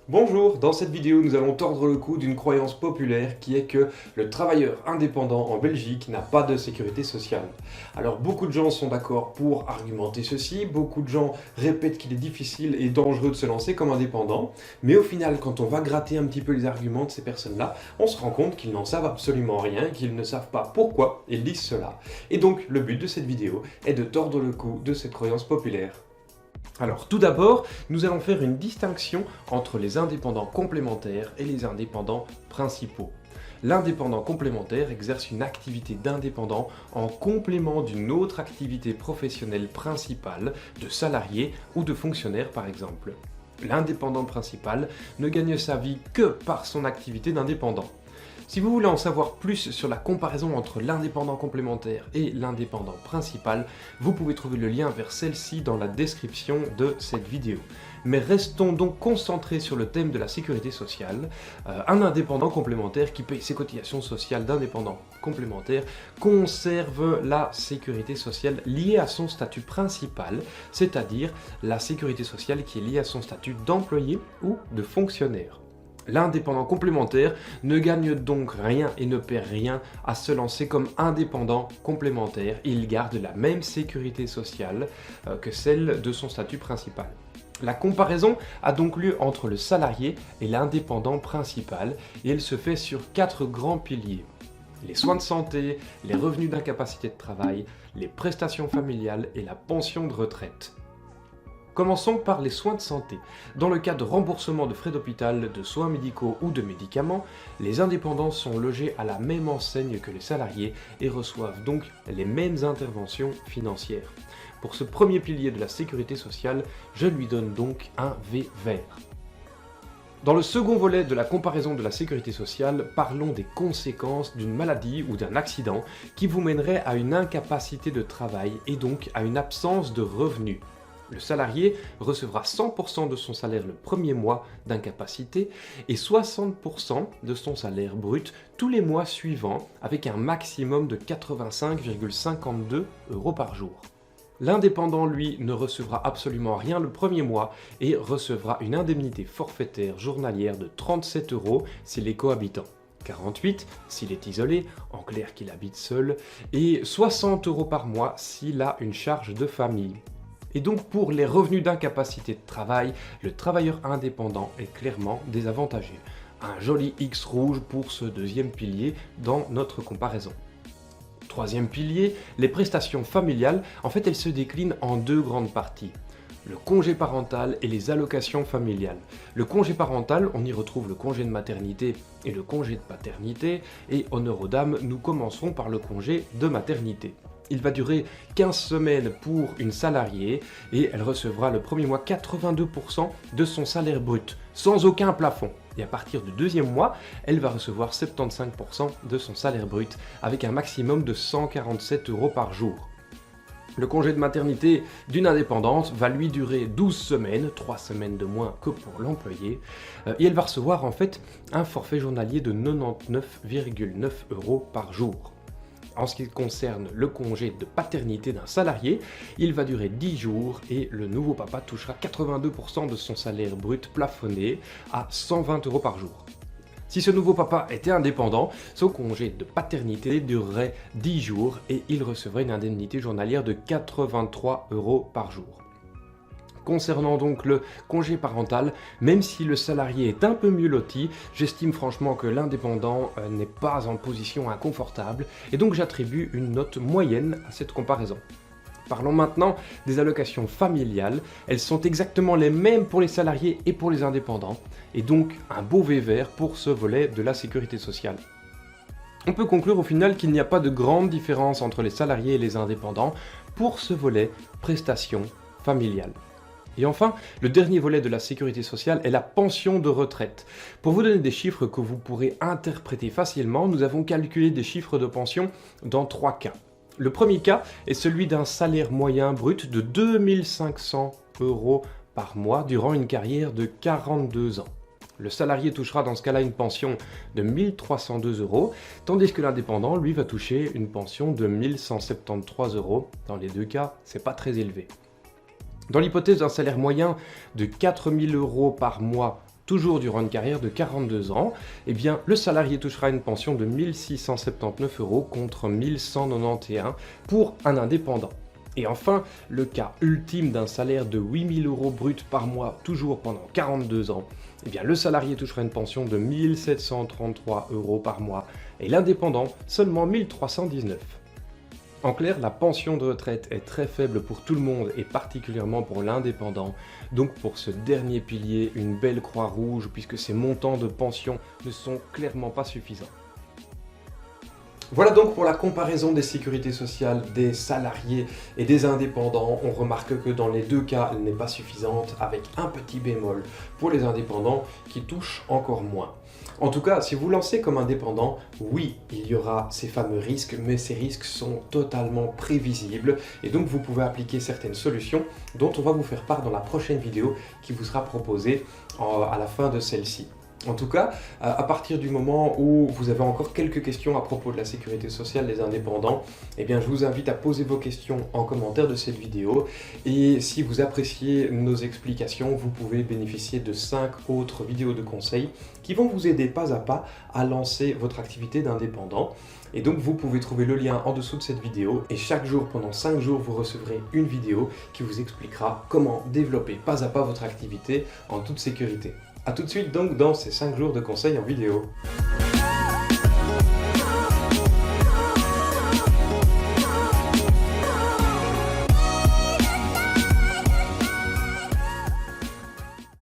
Bonjour, dans cette vidéo nous allons tordre le cou d'une croyance populaire qui est que le travailleur indépendant en Belgique n'a pas de sécurité sociale. Alors beaucoup de gens sont d'accord pour argumenter ceci, beaucoup de gens répètent qu'il est difficile et dangereux de se lancer comme indépendant, mais au final quand on va gratter un petit peu les arguments de ces personnes-là, on se rend compte qu'ils n'en savent absolument rien, qu'ils ne savent pas pourquoi ils disent cela. Et donc le but de cette vidéo est de tordre le cou de cette croyance populaire. Alors tout d'abord, nous allons faire une distinction entre les indépendants complémentaires et les indépendants principaux. L'indépendant complémentaire exerce une activité d'indépendant en complément d'une autre activité professionnelle principale, de salarié ou de fonctionnaire par exemple. L'indépendant principal ne gagne sa vie que par son activité d'indépendant. Si vous voulez en savoir plus sur la comparaison entre l'indépendant complémentaire et l'indépendant principal, vous pouvez trouver le lien vers celle-ci dans la description de cette vidéo. Mais restons donc concentrés sur le thème de la sécurité sociale. Un indépendant complémentaire qui paye ses cotisations sociales d'indépendant complémentaire conserve la sécurité sociale liée à son statut principal, c'est-à-dire la sécurité sociale qui est liée à son statut d'employé ou de fonctionnaire. L'indépendant complémentaire ne gagne donc rien et ne perd rien à se lancer comme indépendant complémentaire. Il garde la même sécurité sociale que celle de son statut principal. La comparaison a donc lieu entre le salarié et l'indépendant principal et elle se fait sur 4 grands piliers. Les soins de santé, les revenus d'incapacité de travail, les prestations familiales et la pension de retraite. Commençons par les soins de santé. Dans le cas de remboursement de frais d'hôpital, de soins médicaux ou de médicaments, les indépendants sont logés à la même enseigne que les salariés et reçoivent donc les mêmes interventions financières. Pour ce premier pilier de la sécurité sociale, je lui donne donc un V vert. Dans le second volet de la comparaison de la sécurité sociale, parlons des conséquences d'une maladie ou d'un accident qui vous mènerait à une incapacité de travail et donc à une absence de revenus. Le salarié recevra 100% de son salaire le premier mois d'incapacité et 60% de son salaire brut tous les mois suivants avec un maximum de 85,52 € par jour. L'indépendant, lui, ne recevra absolument rien le premier mois et recevra une indemnité forfaitaire journalière de 37 € s'il est cohabitant. 48 s'il est isolé, en clair qu'il habite seul, et 60 € par mois s'il a une charge de famille. Et donc pour les revenus d'incapacité de travail, le travailleur indépendant est clairement désavantagé. Un joli X rouge pour ce deuxième pilier dans notre comparaison. Troisième pilier, les prestations familiales, en fait elles se déclinent en deux grandes parties. Le congé parental et les allocations familiales. Le congé parental, on y retrouve le congé de maternité et le congé de paternité, et honneur aux dames, nous commencerons par le congé de maternité. Il va durer 15 semaines pour une salariée et elle recevra le premier mois 82% de son salaire brut, sans aucun plafond. Et à partir du deuxième mois, elle va recevoir 75% de son salaire brut, avec un maximum de 147 € par jour. Le congé de maternité d'une indépendante va lui durer 12 semaines, 3 semaines de moins que pour l'employé, et elle va recevoir en fait un forfait journalier de 99,9 € par jour. En ce qui concerne le congé de paternité d'un salarié, il va durer 10 jours et le nouveau papa touchera 82% de son salaire brut plafonné à 120 € par jour. Si ce nouveau papa était indépendant, son congé de paternité durerait 10 jours et il recevrait une indemnité journalière de 83 € par jour. Concernant donc le congé parental, même si le salarié est un peu mieux loti, j'estime franchement que l'indépendant n'est pas en position inconfortable et donc j'attribue une note moyenne à cette comparaison. Parlons maintenant des allocations familiales. Elles sont exactement les mêmes pour les salariés et pour les indépendants et donc un beau V vert pour ce volet de la sécurité sociale. On peut conclure au final qu'il n'y a pas de grande différence entre les salariés et les indépendants pour ce volet prestations familiales. Et enfin, le dernier volet de la sécurité sociale est la pension de retraite. Pour vous donner des chiffres que vous pourrez interpréter facilement, nous avons calculé des chiffres de pension dans 3 cas. Le premier cas est celui d'un salaire moyen brut de 2500 € par mois durant une carrière de 42 ans. Le salarié touchera dans ce cas-là une pension de 1302 €, tandis que l'indépendant, lui, va toucher une pension de 1173 €. Dans les deux cas, c'est pas très élevé. Dans l'hypothèse d'un salaire moyen de 4000 € par mois toujours durant une carrière de 42 ans, eh bien, le salarié touchera une pension de 1 679 € contre 1 191 pour un indépendant. Et enfin, le cas ultime d'un salaire de 8 000 € brut par mois, toujours pendant 42 ans, eh bien, le salarié touchera une pension de 1 733 € par mois et l'indépendant seulement 1 319 €. En clair, la pension de retraite est très faible pour tout le monde et particulièrement pour l'indépendant. Donc pour ce dernier pilier, une belle croix rouge puisque ces montants de pension ne sont clairement pas suffisants. Voilà donc pour la comparaison des sécurités sociales des salariés et des indépendants. On remarque que dans les deux cas, elle n'est pas suffisante, avec un petit bémol pour les indépendants qui touchent encore moins. En tout cas, si vous lancez comme indépendant, oui, il y aura ces fameux risques, mais ces risques sont totalement prévisibles et donc vous pouvez appliquer certaines solutions dont on va vous faire part dans la prochaine vidéo qui vous sera proposée à la fin de celle-ci. En tout cas, à partir du moment où vous avez encore quelques questions à propos de la sécurité sociale des indépendants, eh bien, je vous invite à poser vos questions en commentaire de cette vidéo. Et si vous appréciez nos explications, vous pouvez bénéficier de 5 autres vidéos de conseils qui vont vous aider pas à pas à lancer votre activité d'indépendant. Et donc, vous pouvez trouver le lien en dessous de cette vidéo. Et chaque jour, pendant 5 jours, vous recevrez une vidéo qui vous expliquera comment développer pas à pas votre activité en toute sécurité. A tout de suite donc dans ces 5 jours de conseils en vidéo.